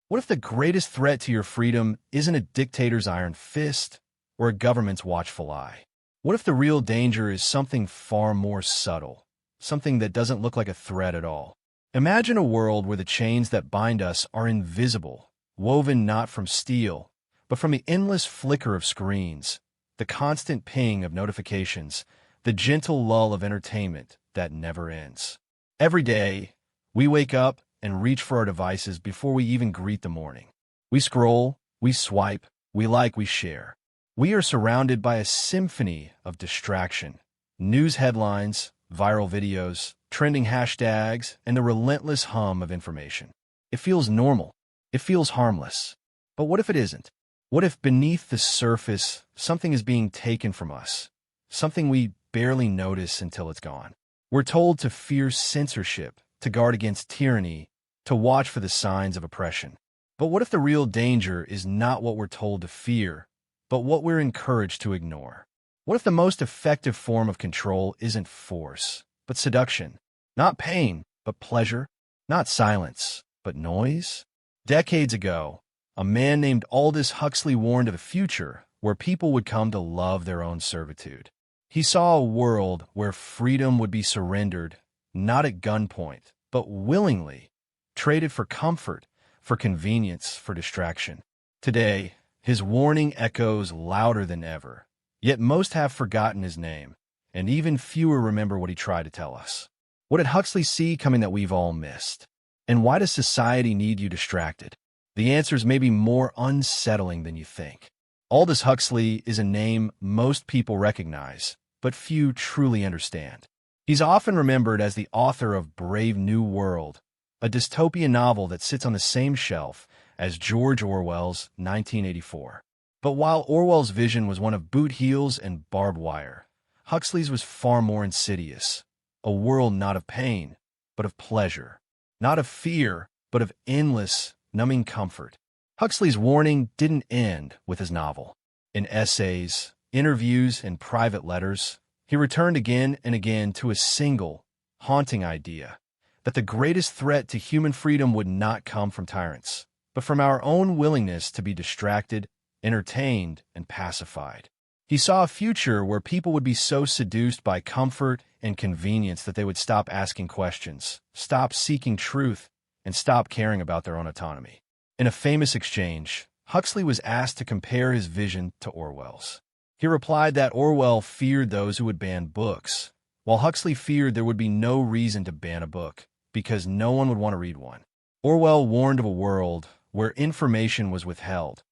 What if the greatest threat to your freedom isn't a dictator's iron fist or a government's watchful eye? What if the real danger is something far more subtle, something that doesn't look like a threat at all? Imagine a world where the chains that bind us are invisible, woven not from steel, but from the endless flicker of screens, the constant ping of notifications, the gentle lull of entertainment that never ends. Every day, we wake up and reach for our devices before we even greet the morning. We scroll, we swipe, we like, we share. We are surrounded by a symphony of distraction. News headlines, viral videos, trending hashtags, and the relentless hum of information. It feels normal. It feels harmless. But what if it isn't? What if beneath the surface, something is being taken from us? Something we barely notice until it's gone. We're told to fear censorship, to guard against tyranny, to watch for the signs of oppression. But what if the real danger is not what we're told to fear, but what we're encouraged to ignore? What if the most effective form of control isn't force, but seduction? Not pain, but pleasure? Not silence, but noise? Decades ago, a man named Aldous Huxley warned of a future where people would come to love their own servitude. He saw a world where freedom would be surrendered, not at gunpoint, but willingly, traded for comfort, for convenience, for distraction. Today, his warning echoes louder than ever, yet most have forgotten his name, and even fewer remember what he tried to tell us. What did Huxley see coming that we've all missed? And why does society need you distracted? The answers may be more unsettling than you think. Aldous Huxley is a name most people recognize, but few truly understand. He's often remembered as the author of Brave New World, a dystopian novel that sits on the same shelf as George Orwell's 1984. But while Orwell's vision was one of boot heels and barbed wire, Huxley's was far more insidious, a world not of pain, but of pleasure, not of fear, but of endless, numbing comfort. Huxley's warning didn't end with his novel. In essays, interviews, and private letters, he returned again and again to a single, haunting idea, that the greatest threat to human freedom would not come from tyrants, but from our own willingness to be distracted, entertained, and pacified. He saw a future where people would be so seduced by comfort and convenience that they would stop asking questions, stop seeking truth, and stop caring about their own autonomy. In a famous exchange, Huxley was asked to compare his vision to Orwell's. He replied that Orwell feared those who would ban books, while Huxley feared there would be no reason to ban a book, because no one would want to read one. Orwell warned of a world where information was withheld.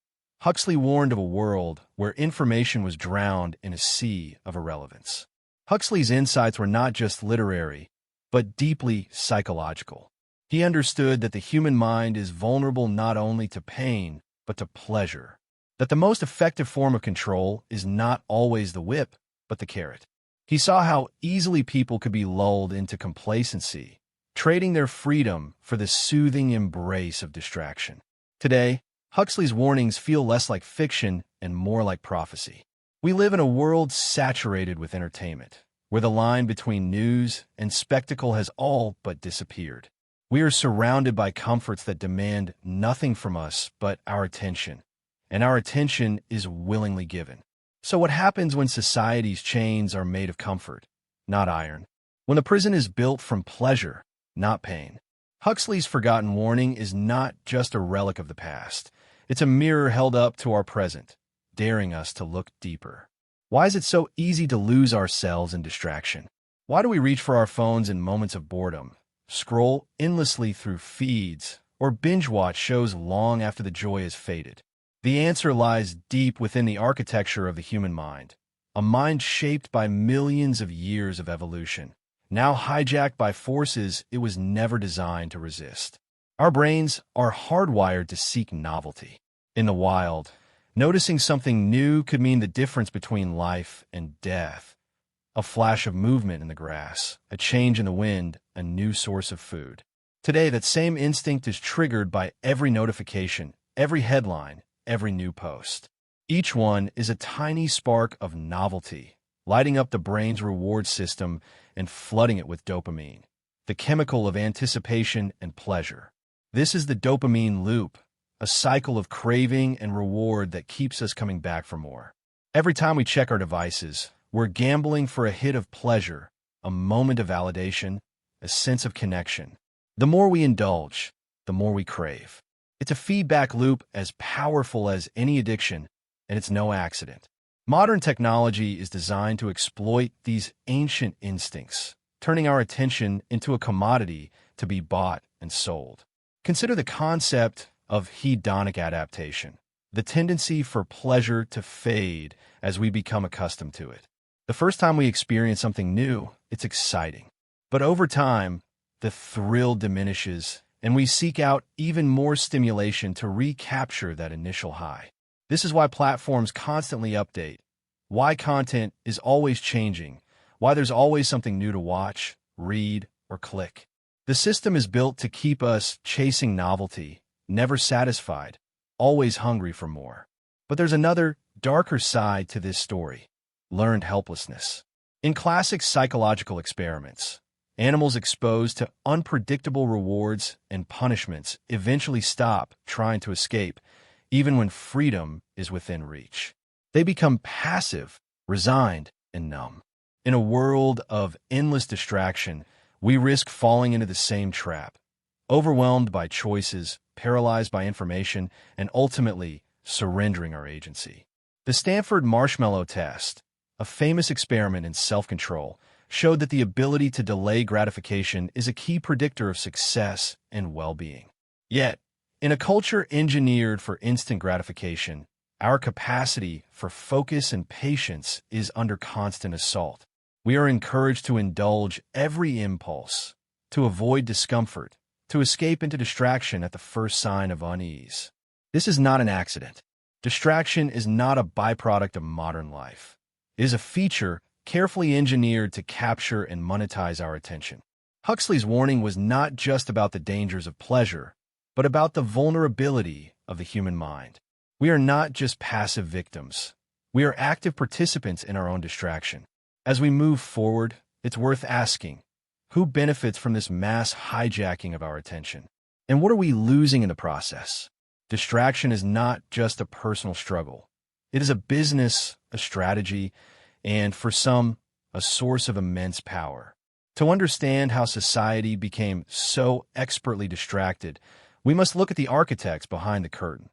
Huxley warned of a world where information was drowned in a sea of irrelevance. Huxley's insights were not just literary, but deeply psychological. He understood that the human mind is vulnerable not only to pain, but to pleasure. That the most effective form of control is not always the whip, but the carrot. He saw how easily people could be lulled into complacency, trading their freedom for the soothing embrace of distraction. Today, Huxley's warnings feel less like fiction and more like prophecy. We live in a world saturated with entertainment, where the line between news and spectacle has all but disappeared. We are surrounded by comforts that demand nothing from us but our attention, and our attention is willingly given. So what happens when society's chains are made of comfort, not iron? When the prison is built from pleasure, not pain? Huxley's forgotten warning is not just a relic of the past. It's a mirror held up to our present, daring us to look deeper. Why is it so easy to lose ourselves in distraction? Why do we reach for our phones in moments of boredom, scroll endlessly through feeds, or binge-watch shows long after the joy has faded? The answer lies deep within the architecture of the human mind, a mind shaped by millions of years of evolution, now hijacked by forces it was never designed to resist. Our brains are hardwired to seek novelty. In the wild, noticing something new could mean the difference between life and death. A flash of movement in the grass, a change in the wind, a new source of food. Today, that same instinct is triggered by every notification, every headline, every new post. Each one is a tiny spark of novelty, lighting up the brain's reward system and flooding it with dopamine, the chemical of anticipation and pleasure. This is the dopamine loop, a cycle of craving and reward that keeps us coming back for more. Every time we check our devices, we're gambling for a hit of pleasure, a moment of validation, a sense of connection. The more we indulge, the more we crave. It's a feedback loop as powerful as any addiction, and it's no accident. Modern technology is designed to exploit these ancient instincts, turning our attention into a commodity to be bought and sold. Consider the concept of hedonic adaptation, the tendency for pleasure to fade as we become accustomed to it. The first time we experience something new, it's exciting. But over time, the thrill diminishes, and we seek out even more stimulation to recapture that initial high. This is why platforms constantly update, why content is always changing, why there's always something new to watch, read, or click. The system is built to keep us chasing novelty, never satisfied, always hungry for more. But there's another, darker side to this story: learned helplessness. In classic psychological experiments, animals exposed to unpredictable rewards and punishments eventually stop trying to escape, even when freedom is within reach. They become passive, resigned, and numb. In a world of endless distraction, we risk falling into the same trap, overwhelmed by choices, paralyzed by information, and ultimately surrendering our agency. The Stanford Marshmallow Test, a famous experiment in self-control, showed that the ability to delay gratification is a key predictor of success and well-being. Yet, in a culture engineered for instant gratification, our capacity for focus and patience is under constant assault. We are encouraged to indulge every impulse, to avoid discomfort, to escape into distraction at the first sign of unease. This is not an accident. Distraction is not a byproduct of modern life. It is a feature carefully engineered to capture and monetize our attention. Huxley's warning was not just about the dangers of pleasure, but about the vulnerability of the human mind. We are not just passive victims. We are active participants in our own distraction. As we move forward, it's worth asking, who benefits from this mass hijacking of our attention? And what are we losing in the process? Distraction is not just a personal struggle. It is a business, a strategy, and for some, a source of immense power. To understand how society became so expertly distracted, we must look at the architects behind the curtain,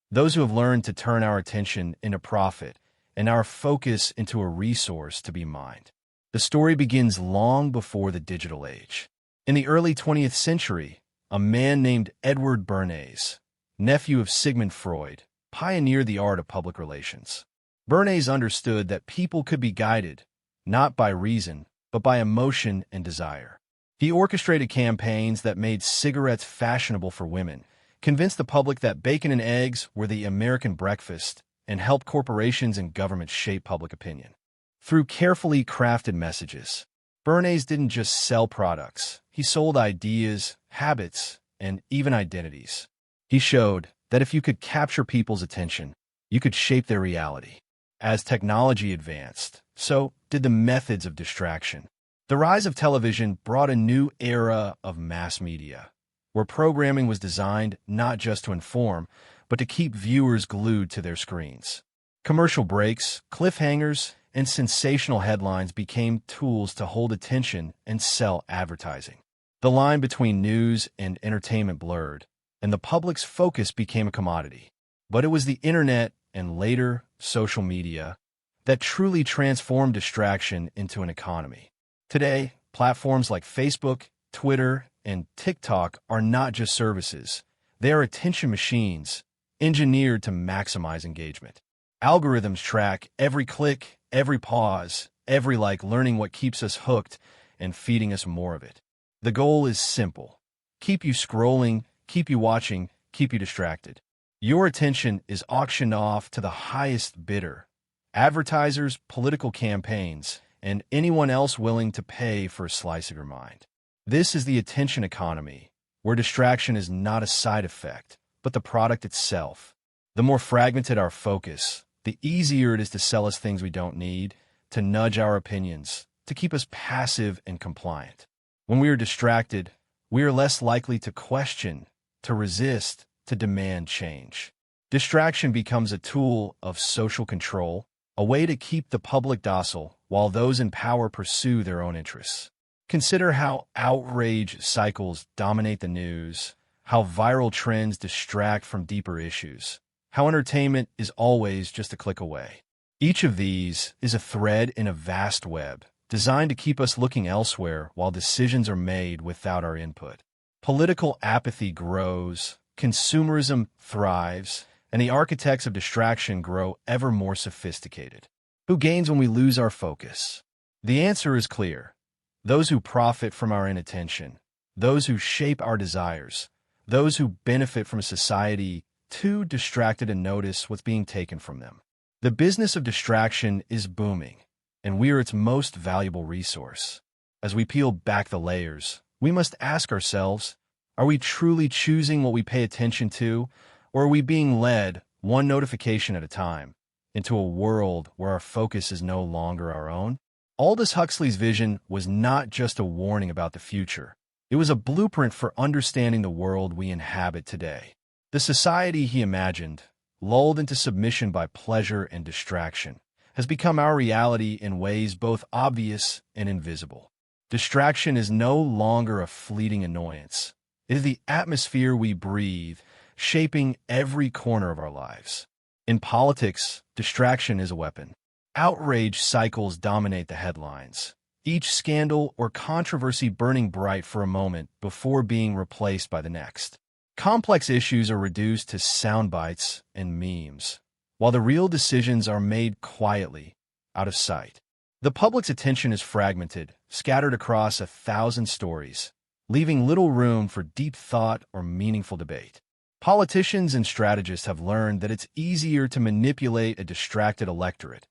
those who have learned to turn our attention into profit and our focus into a resource to be mined. The story begins long before the digital age. In the early 20th century, a man named Edward Bernays, nephew of Sigmund Freud, pioneered the art of public relations. Bernays understood that people could be guided, not by reason, but by emotion and desire. He orchestrated campaigns that made cigarettes fashionable for women, convinced the public that bacon and eggs were the American breakfast, and helped corporations and governments shape public opinion. Through carefully crafted messages, Bernays didn't just sell products. He sold ideas, habits, and even identities. He showed that if you could capture people's attention, you could shape their reality. As technology advanced, so did the methods of distraction. The rise of television brought a new era of mass media, where programming was designed not just to inform, but to keep viewers glued to their screens. Commercial breaks, cliffhangers, and sensational headlines became tools to hold attention and sell advertising. The line between news and entertainment blurred, and the public's focus became a commodity. But it was the internet, and later social media, that truly transformed distraction into an economy. Today, platforms like Facebook, Twitter, and TikTok are not just services. They are attention machines, engineered to maximize engagement. Algorithms track every click, every pause, every like, learning what keeps us hooked and feeding us more of it. The goal is simple: keep you scrolling, keep you watching, keep you distracted. Your attention is auctioned off to the highest bidder: advertisers, political campaigns, and anyone else willing to pay for a slice of your mind. This is the attention economy, where distraction is not a side effect, but the product itself. The more fragmented our focus, the easier it is to sell us things we don't need, to nudge our opinions, to keep us passive and compliant. When we are distracted, we are less likely to question, to resist, to demand change. Distraction becomes a tool of social control, a way to keep the public docile while those in power pursue their own interests. Consider how outrage cycles dominate the news, how viral trends distract from deeper issues, how entertainment is always just a click away. Each of these is a thread in a vast web, designed to keep us looking elsewhere while decisions are made without our input. Political apathy grows, consumerism thrives, and the architects of distraction grow ever more sophisticated. Who gains when we lose our focus? The answer is clear. Those who profit from our inattention, those who shape our desires, those who benefit from a society too distracted to notice what's being taken from them. The business of distraction is booming, and we are its most valuable resource. As we peel back the layers, we must ask ourselves, are we truly choosing what we pay attention to, or are we being led, one notification at a time, into a world where our focus is no longer our own? Aldous Huxley's vision was not just a warning about the future. It was a blueprint for understanding the world we inhabit today. The society he imagined, lulled into submission by pleasure and distraction, has become our reality in ways both obvious and invisible. Distraction is no longer a fleeting annoyance. It is the atmosphere we breathe, shaping every corner of our lives. In politics, distraction is a weapon. Outrage cycles dominate the headlines, each scandal or controversy burning bright for a moment before being replaced by the next. Complex issues are reduced to sound bites and memes, while the real decisions are made quietly, out of sight. The public's attention is fragmented, scattered across 1,000 stories, leaving little room for deep thought or meaningful debate. Politicians and strategists have learned that it's easier to manipulate a distracted electorate,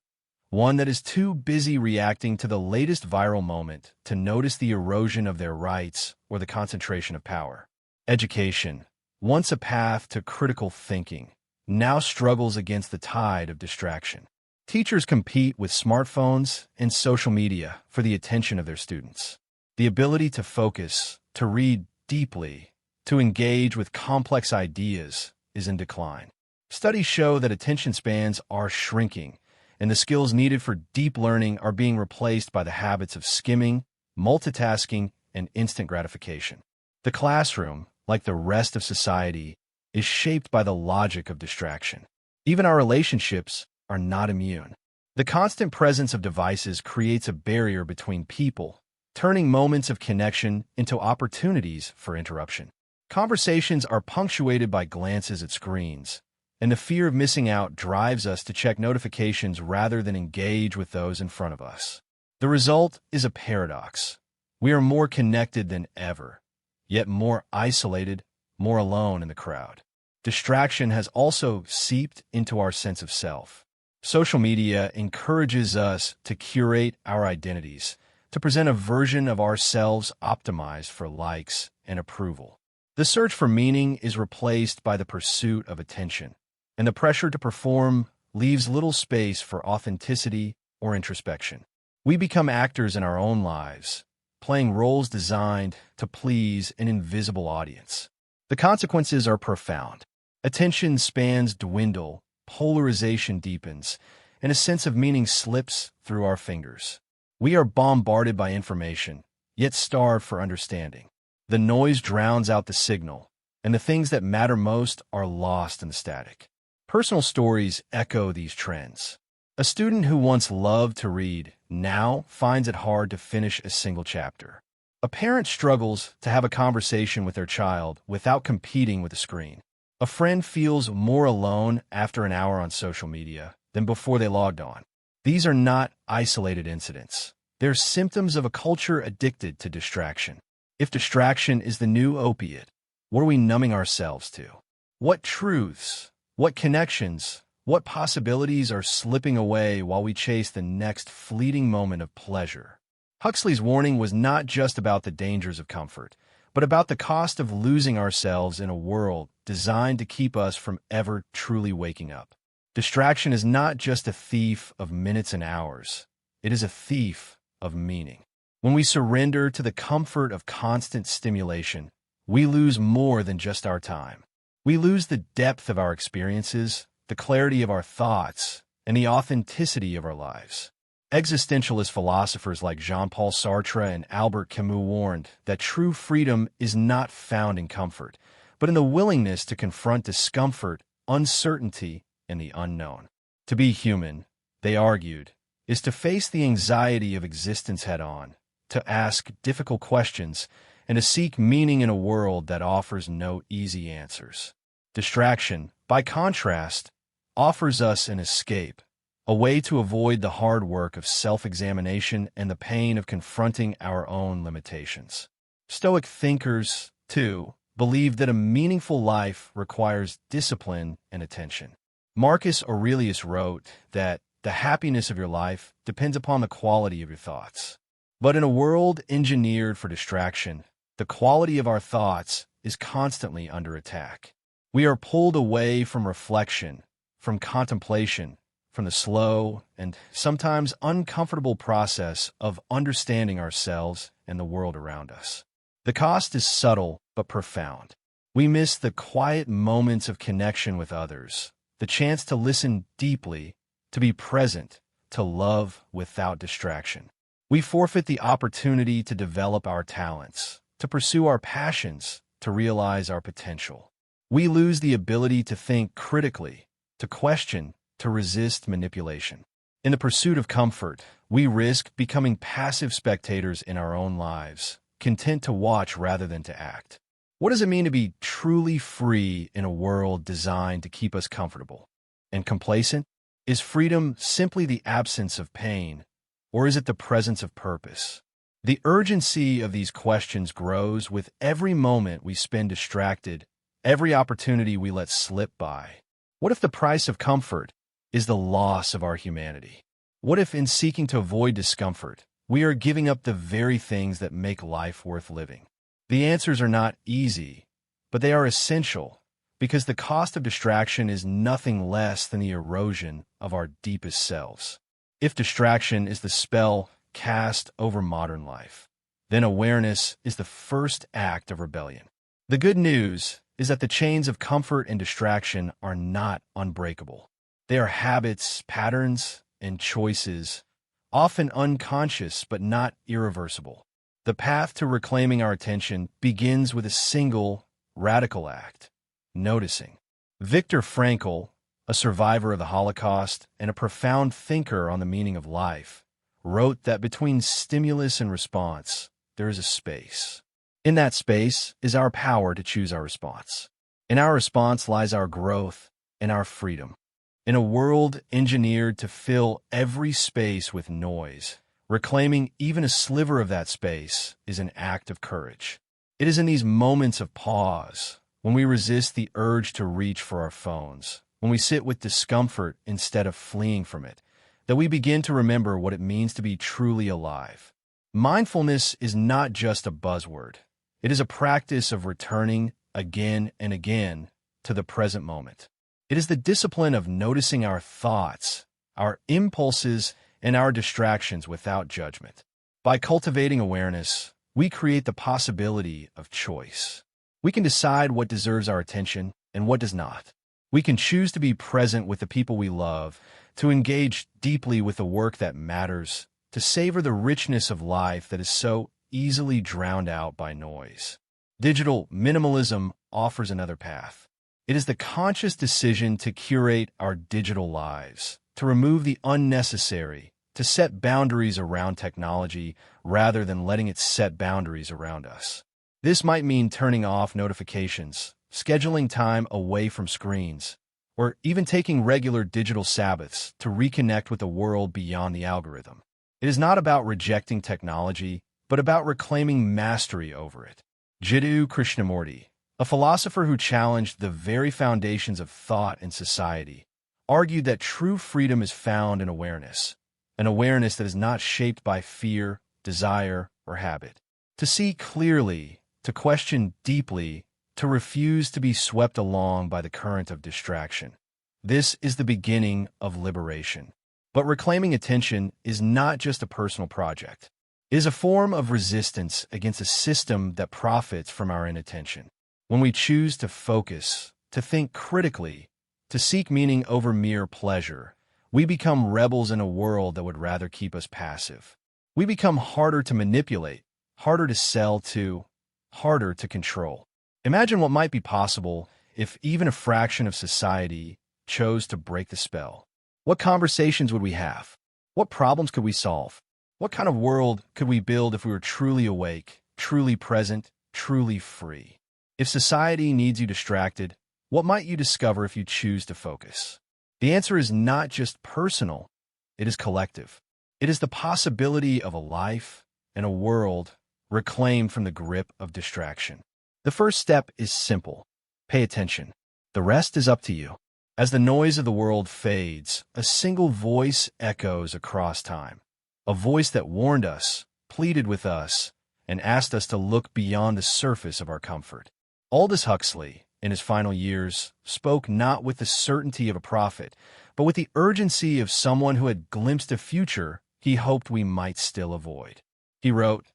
one that is too busy reacting to the latest viral moment to notice the erosion of their rights or the concentration of power. Education, once a path to critical thinking, now struggles against the tide of distraction. Teachers compete with smartphones and social media for the attention of their students. The ability to focus, to read deeply, to engage with complex ideas is in decline. Studies show that attention spans are shrinking, and the skills needed for deep learning are being replaced by the habits of skimming, multitasking, and instant gratification. The classroom, like the rest of society, is shaped by the logic of distraction. Even our relationships are not immune. The constant presence of devices creates a barrier between people, turning moments of connection into opportunities for interruption. Conversations are punctuated by glances at screens, and the fear of missing out drives us to check notifications rather than engage with those in front of us. The result is a paradox. We are more connected than ever, yet more isolated, more alone in the crowd. Distraction has also seeped into our sense of self. Social media encourages us to curate our identities, to present a version of ourselves optimized for likes and approval. The search for meaning is replaced by the pursuit of attention, and the pressure to perform leaves little space for authenticity or introspection. We become actors in our own lives, playing roles designed to please an invisible audience. The consequences are profound. Attention spans dwindle, polarization deepens, and a sense of meaning slips through our fingers. We are bombarded by information, yet starved for understanding. The noise drowns out the signal, and the things that matter most are lost in the static. Personal stories echo these trends. A student who once loved to read now finds it hard to finish a single chapter. A parent struggles to have a conversation with their child without competing with the screen. A friend feels more alone after an hour on social media than before they logged on. These are not isolated incidents. They're symptoms of a culture addicted to distraction. If distraction is the new opiate, what are we numbing ourselves to? What truths, what connections, what possibilities are slipping away while we chase the next fleeting moment of pleasure? Huxley's warning was not just about the dangers of comfort, but about the cost of losing ourselves in a world designed to keep us from ever truly waking up. Distraction is not just a thief of minutes and hours. It is a thief of meaning. When we surrender to the comfort of constant stimulation, we lose more than just our time. We lose the depth of our experiences, the clarity of our thoughts, and the authenticity of our lives. Existentialist philosophers like Jean-Paul Sartre and Albert Camus warned that true freedom is not found in comfort, but in the willingness to confront discomfort, uncertainty, and the unknown. To be human, they argued, is to face the anxiety of existence head-on, to ask difficult questions, and to seek meaning in a world that offers no easy answers. Distraction, by contrast, offers us an escape, a way to avoid the hard work of self-examination and the pain of confronting our own limitations. Stoic thinkers, too, believed that a meaningful life requires discipline and attention. Marcus Aurelius wrote that the happiness of your life depends upon the quality of your thoughts. But in a world engineered for distraction, the quality of our thoughts is constantly under attack. We are pulled away from reflection, from contemplation, from the slow and sometimes uncomfortable process of understanding ourselves and the world around us. The cost is subtle but profound. We miss the quiet moments of connection with others, the chance to listen deeply, to be present, to love without distraction. We forfeit the opportunity to develop our talents, to pursue our passions, to realize our potential. We lose the ability to think critically, to question, to resist manipulation. In the pursuit of comfort, we risk becoming passive spectators in our own lives, content to watch rather than to act. What does it mean to be truly free in a world designed to keep us comfortable and complacent? Is freedom simply the absence of pain, or is it the presence of purpose? The urgency of these questions grows with every moment we spend distracted, every opportunity we let slip by. What if the price of comfort is the loss of our humanity? What if, in seeking to avoid discomfort, we are giving up the very things that make life worth living? The answers are not easy, but they are essential, because the cost of distraction is nothing less than the erosion of our deepest selves. If distraction is the spell cast over modern life, then awareness is the first act of rebellion. The good news is that the chains of comfort and distraction are not unbreakable. They are habits, patterns, and choices, often unconscious but not irreversible. The path to reclaiming our attention begins with a single, radical act: noticing. Viktor Frankl, a survivor of the Holocaust and a profound thinker on the meaning of life, wrote that between stimulus and response, there is a space. In that space is our power to choose our response. In our response lies our growth and our freedom. In a world engineered to fill every space with noise, reclaiming even a sliver of that space is an act of courage. It is in these moments of pause, when we resist the urge to reach for our phones, when we sit with discomfort instead of fleeing from it, that we begin to remember what it means to be truly alive. Mindfulness is not just a buzzword. It is a practice of returning again and again to the present moment. It is the discipline of noticing our thoughts, our impulses, and our distractions without judgment. By cultivating awareness, we create the possibility of choice. We can decide what deserves our attention and what does not. We can choose to be present with the people we love, to engage deeply with the work that matters, to savor the richness of life that is so easily drowned out by noise. Digital minimalism offers another path. It is the conscious decision to curate our digital lives, to remove the unnecessary, to set boundaries around technology rather than letting it set boundaries around us. This might mean turning off notifications, scheduling time away from screens, or even taking regular digital Sabbaths to reconnect with a world beyond the algorithm. It is not about rejecting technology, but about reclaiming mastery over it. Jiddu Krishnamurti, a philosopher who challenged the very foundations of thought and society, argued that true freedom is found in awareness, an awareness that is not shaped by fear, desire, or habit. To see clearly, to question deeply, to refuse to be swept along by the current of distraction. This is the beginning of liberation. But reclaiming attention is not just a personal project. It is a form of resistance against a system that profits from our inattention. When we choose to focus, to think critically, to seek meaning over mere pleasure, we become rebels in a world that would rather keep us passive. We become harder to manipulate, harder to sell to, harder to control. Imagine what might be possible if even a fraction of society chose to break the spell. What conversations would we have? What problems could we solve? What kind of world could we build if we were truly awake, truly present, truly free? If society needs you distracted, what might you discover if you choose to focus? The answer is not just personal, it is collective. It is the possibility of a life and a world reclaimed from the grip of distraction. The first step is simple. Pay attention. The rest is up to you. As the noise of the world fades, a single voice echoes across time. A voice that warned us, pleaded with us, and asked us to look beyond the surface of our comfort. Aldous Huxley, in his final years, spoke not with the certainty of a prophet, but with the urgency of someone who had glimpsed a future he hoped we might still avoid. He wrote,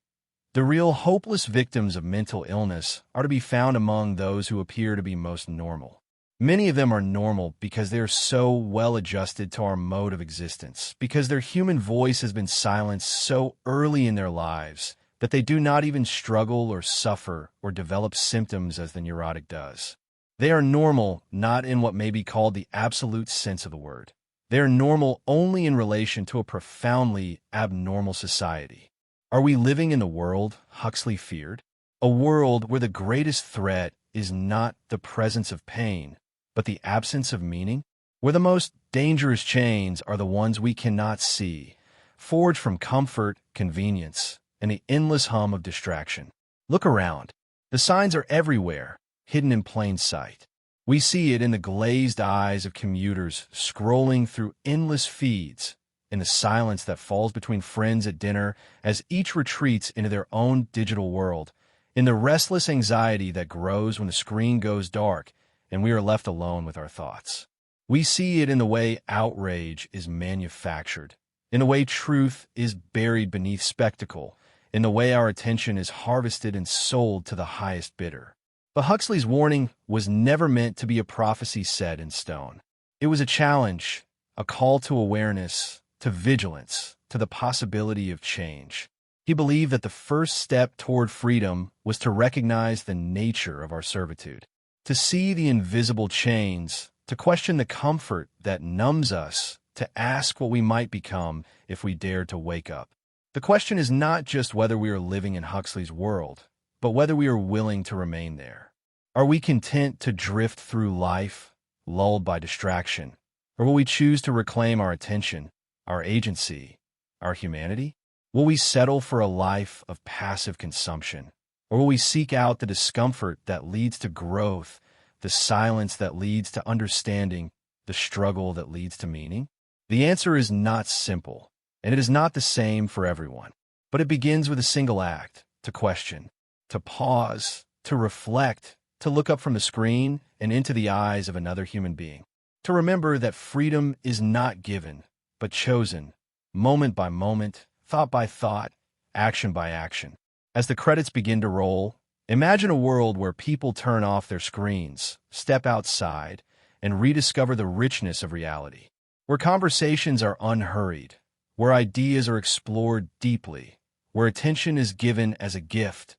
"The real hopeless victims of mental illness are to be found among those who appear to be most normal. Many of them are normal because they are so well adjusted to our mode of existence, because their human voice has been silenced so early in their lives that they do not even struggle or suffer or develop symptoms as the neurotic does. They are normal not in what may be called the absolute sense of the word. They are normal only in relation to a profoundly abnormal society. Are we living in the world Huxley feared? A world where the greatest threat is not the presence of pain, but the absence of meaning? Where the most dangerous chains are the ones we cannot see, forged from comfort, convenience, and the endless hum of distraction. Look around. The signs are everywhere, hidden in plain sight. We see it in the glazed eyes of commuters scrolling through endless feeds, in the silence that falls between friends at dinner as each retreats into their own digital world, in the restless anxiety that grows when the screen goes dark and we are left alone with our thoughts. We see it in the way outrage is manufactured, in the way truth is buried beneath spectacle, in the way our attention is harvested and sold to the highest bidder. But Huxley's warning was never meant to be a prophecy set in stone. It was a challenge, a call to awareness, to vigilance, to the possibility of change. He believed that the first step toward freedom was to recognize the nature of our servitude, to see the invisible chains, to question the comfort that numbs us, to ask what we might become if we dared to wake up. The question is not just whether we are living in Huxley's world, but whether we are willing to remain there. Are we content to drift through life, lulled by distraction, or will we choose to reclaim our attention, our agency, our humanity? Will we settle for a life of passive consumption, or will we seek out the discomfort that leads to growth, the silence that leads to understanding, the struggle that leads to meaning? The answer is not simple, and it is not the same for everyone, but it begins with a single act: to question, to pause, to reflect, to look up from the screen and into the eyes of another human being, to remember that freedom is not given, but chosen, moment by moment, thought by thought, action by action. As the credits begin to roll, imagine a world where people turn off their screens, step outside, and rediscover the richness of reality, where conversations are unhurried, where ideas are explored deeply, where attention is given as a gift,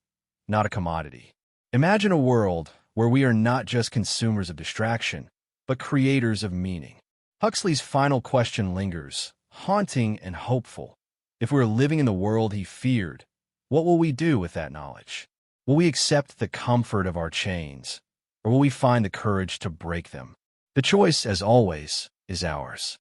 not a commodity. Imagine a world where we are not just consumers of distraction, but creators of meaning. Huxley's final question lingers, haunting and hopeful. If we're living in the world he feared, what will we do with that knowledge? Will we accept the comfort of our chains, or will we find the courage to break them? The choice, as always, is ours.